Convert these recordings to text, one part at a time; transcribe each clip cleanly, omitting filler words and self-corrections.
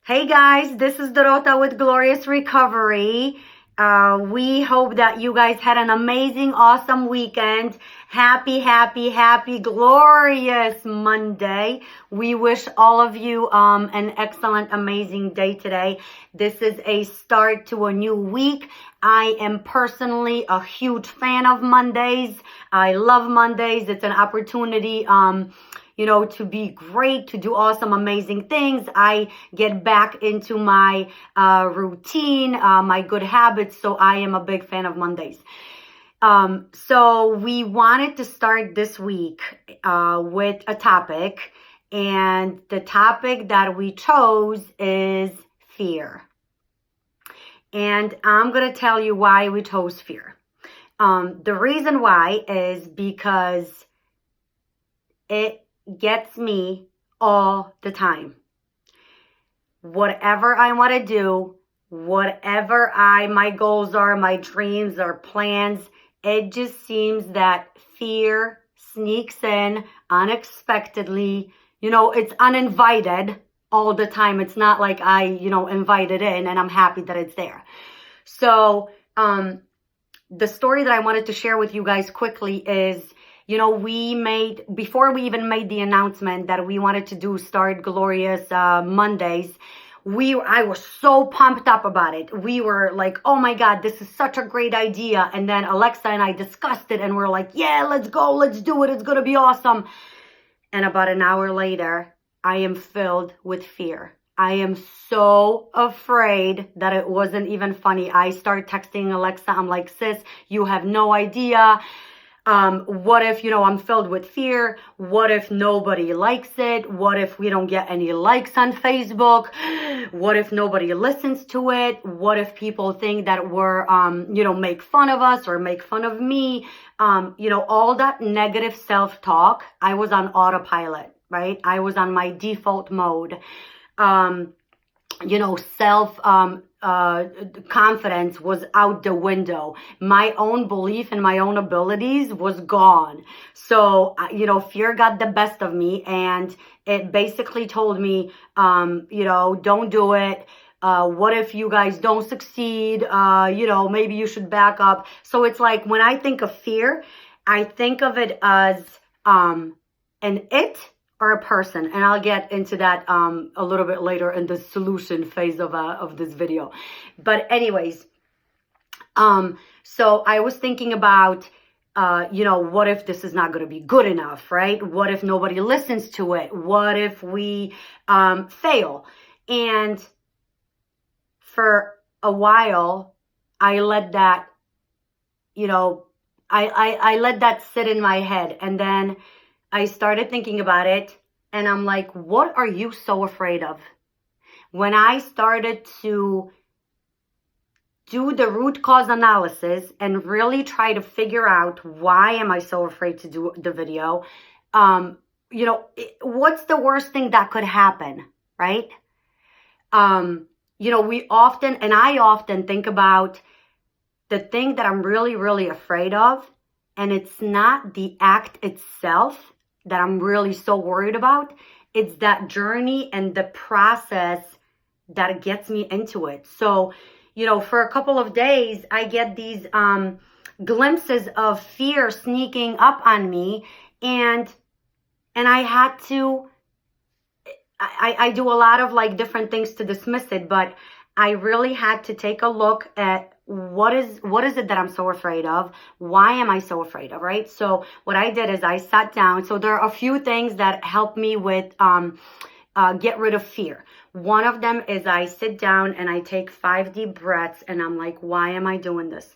Hey guys, this is Dorota with Glorious Recovery. We hope that you guys had an amazing, awesome weekend. Happy, glorious Monday. We wish all of you an excellent, amazing day today. This is a start to a new week. I am personally a huge fan of Mondays. I love Mondays. It's an opportunity to be great, to do awesome, amazing things. I get back into my routine, my good habits. So I am a big fan of Mondays. So we wanted to start this week with a topic. And the topic that we chose is fear. And I'm going to tell you why we chose fear. The reason why is because it gets me all the time. Whatever I want to do, whatever my goals are, my dreams or plans, it just seems that fear sneaks in unexpectedly. It's uninvited all the time. It's not like I, invite it in and I'm happy that it's there. So, the story that I wanted to share with you guys quickly is, before we even made the announcement that we wanted to start Glorious Mondays, I was so pumped up about it. We were like, oh my God, this is such a great idea. And then Alexa and I discussed it and we're like, yeah, let's go, let's do it. It's going to be awesome. And about an hour later, I am filled with fear. I am so afraid that it wasn't even funny. I start texting Alexa. I'm like, sis, you have no idea. What if, I'm filled with fear? What if nobody likes it? What if we don't get any likes on Facebook? What if nobody listens to it? What if people think that we're, make fun of us or make fun of me? All that negative self-talk, I was on autopilot, right? I was on my default mode. Confidence was out the window. My own belief in my own abilities was gone. So, fear got the best of me and it basically told me, don't do it. What if you guys don't succeed? Maybe you should back up. So it's like when I think of fear, I think of it as, an it or a person, and I'll get into that a little bit later in the solution phase of this video. But anyways, so I was thinking about, what if this is not going to be good enough, right? What if nobody listens to it? What if we fail? And for a while, I let that, I let that sit in my head, and then I started thinking about it and I'm like, what are you so afraid of? When I started to do the root cause analysis and really try to figure out why am I so afraid to do the video, what's the worst thing that could happen, right? I often think about the thing that I'm really, really afraid of, and it's not the act itself that I'm really so worried about. It's that journey and the process that gets me into it. So, for a couple of days, I get these glimpses of fear sneaking up on me, and I had to, I do a lot of different things to dismiss it, but I really had to take a look at what is it that I'm so afraid of? Why am I so afraid of, right? So what I did is I sat down. So there are a few things that help me with get rid of fear. One of them is I sit down and I take 5 deep breaths and I'm like, why am I doing this?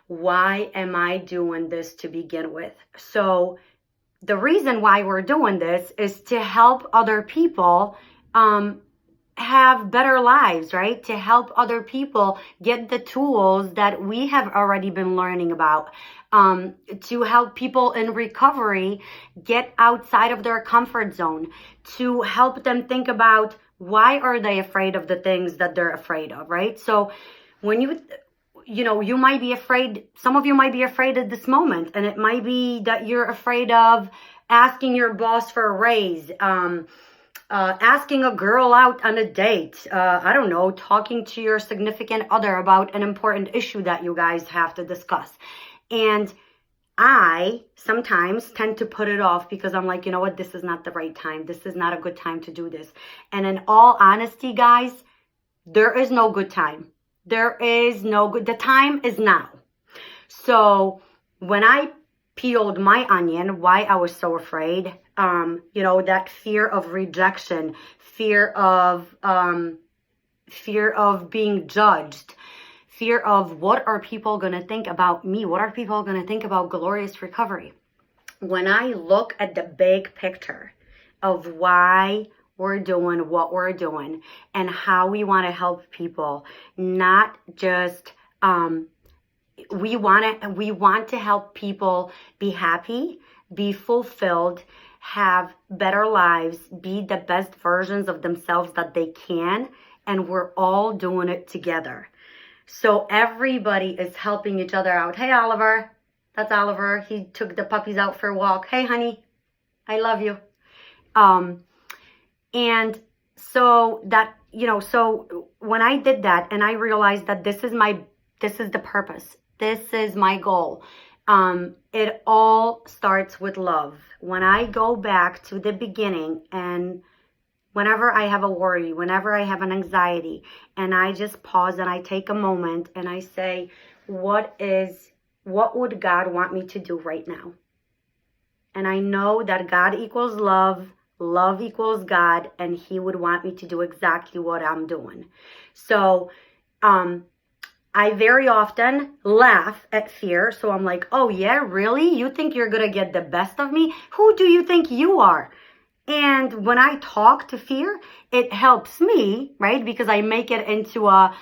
Why am I doing this to begin with? So the reason why we're doing this is to help other people have better lives, right? To help other people get the tools that we have already been learning about, to help people in recovery get outside of their comfort zone, to help them think about why are they afraid of the things that they're afraid of, right? So when you might be afraid, some of you might be afraid at this moment, and it might be that you're afraid of asking your boss for a raise, asking a girl out on a date, I don't know, talking to your significant other about an important issue that you guys have to discuss. And I sometimes tend to put it off because I'm like, you know what, this is not the right time. This is not a good time to do this. And in all honesty, guys, there is no good time. There is no good, the time is now. So when I peeled my onion, why I was so afraid, that fear of rejection, fear of being judged, fear of what are people going to think about me? What are people going to think about Glorious Recovery? When I look at the big picture of why we're doing what we're doing and how we want to help people, not just, we want to help people be happy, be fulfilled, have better lives, be the best versions of themselves that they can, and we're all doing it together. So everybody is helping each other out. Hey, Oliver. That's Oliver. He took the puppies out for a walk. Hey, honey. I love you. And so that, so when I did that and I realized that this is the purpose. This is my goal. It all starts with love. When I go back to the beginning and whenever I have a worry, whenever I have an anxiety, and I just pause and I take a moment and I say, what would God want me to do right now? And I know that God equals love, love equals God, and He would want me to do exactly what I'm doing. So, I very often laugh at fear. So I'm like, oh yeah, really? You think you're going to get the best of me? Who do you think you are? And when I talk to fear, it helps me, right? Because I make it into a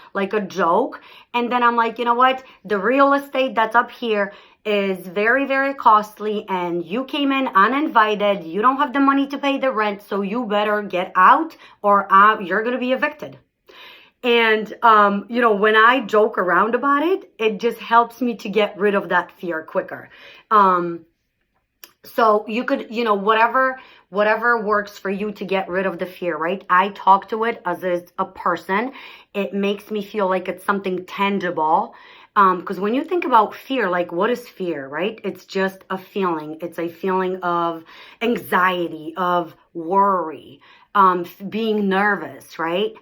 joke. And then I'm like, you know what? The real estate that's up here is very, very costly. And you came in uninvited. You don't have the money to pay the rent. So you better get out or you're going to be evicted. And, when I joke around about it, it just helps me to get rid of that fear quicker. So you could, whatever works for you to get rid of the fear, right? I talk to it as a person. It makes me feel like it's something tangible. Because when you think about fear, like what is fear, right? It's just a feeling. It's a feeling of anxiety, of worry, being nervous, right?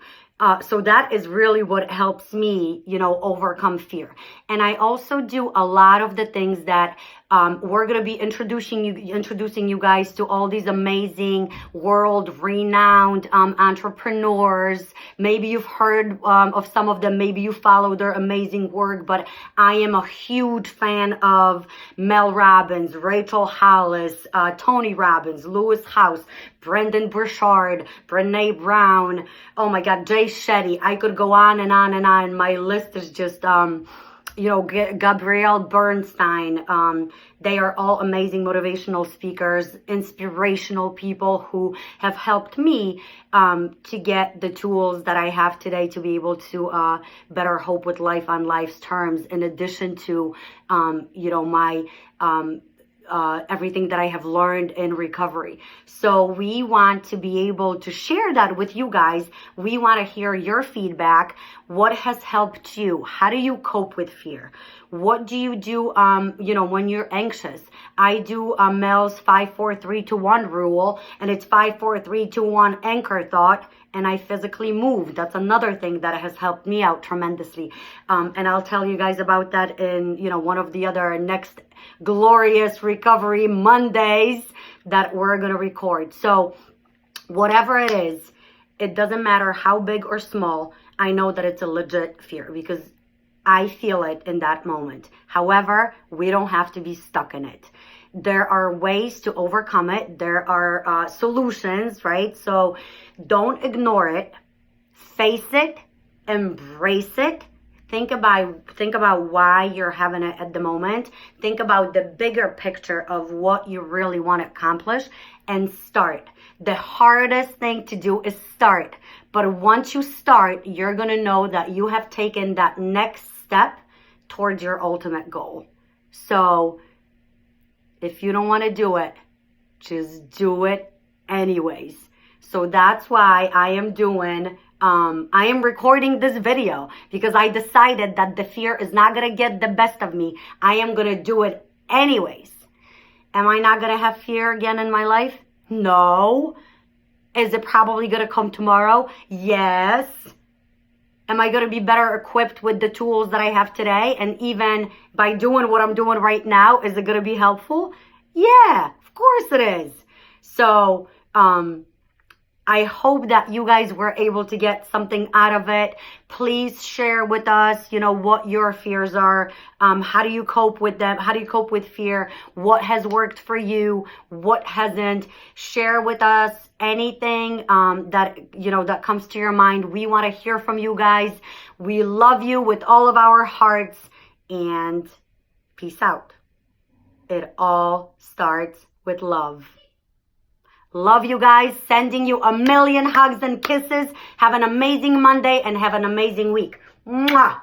So that is really what helps me, overcome fear. And I also do a lot of the things that we're going to be introducing you guys to all these amazing world-renowned entrepreneurs. Maybe you've heard of some of them. Maybe you follow their amazing work. But I am a huge fan of Mel Robbins, Rachel Hollis, Tony Robbins, Lewis House, Brendan Burchard, Brene Brown. Oh my God, Jay Shetty. I could go on and on and on. My list is just, Gabrielle Bernstein. They are all amazing motivational speakers, inspirational people who have helped me to get the tools that I have today to be able to better hope with life on life's terms, in addition to, my everything that I have learned in recovery. So we want to be able to share that with you guys. We want to hear your feedback. What has helped you? How do you cope with fear? What do you do, when you're anxious? I do Mel's 5-4-3-2-1 rule, and it's 5-4-3-2-1 anchor thought, and I physically move. That's another thing that has helped me out tremendously. And I'll tell you guys about that in, one of the other next Glorious Recovery Mondays that we're going to record. So whatever it is, it doesn't matter how big or small. I know that it's a legit fear because I feel it in that moment. However, we don't have to be stuck in it. There are ways to overcome it. There are solutions, right? So don't ignore it. Face it. Embrace it. Think about why you're having it at the moment. Think about the bigger picture of what you really want to accomplish and start. The hardest thing to do is start. But once you start, you're going to know that you have taken that next step towards your ultimate goal. So if you don't want to do it, just do it anyways. So that's why I am recording this video, because I decided that the fear is not going to get the best of me. I am going to do it anyways. Am I not going to have fear again in my life? No. Is it probably going to come tomorrow? Yes. Am I going to be better equipped with the tools that I have today? And even by doing what I'm doing right now, is it going to be helpful? Yeah, of course it is. So, I hope that you guys were able to get something out of it. Please share with us, what your fears are. How do you cope with them? How do you cope with fear? What has worked for you? What hasn't? Share with us anything that comes to your mind. We want to hear from you guys. We love you with all of our hearts, and peace out. It all starts with love. Love you guys. Sending you a million hugs and kisses. Have an amazing Monday and have an amazing week. Mwah!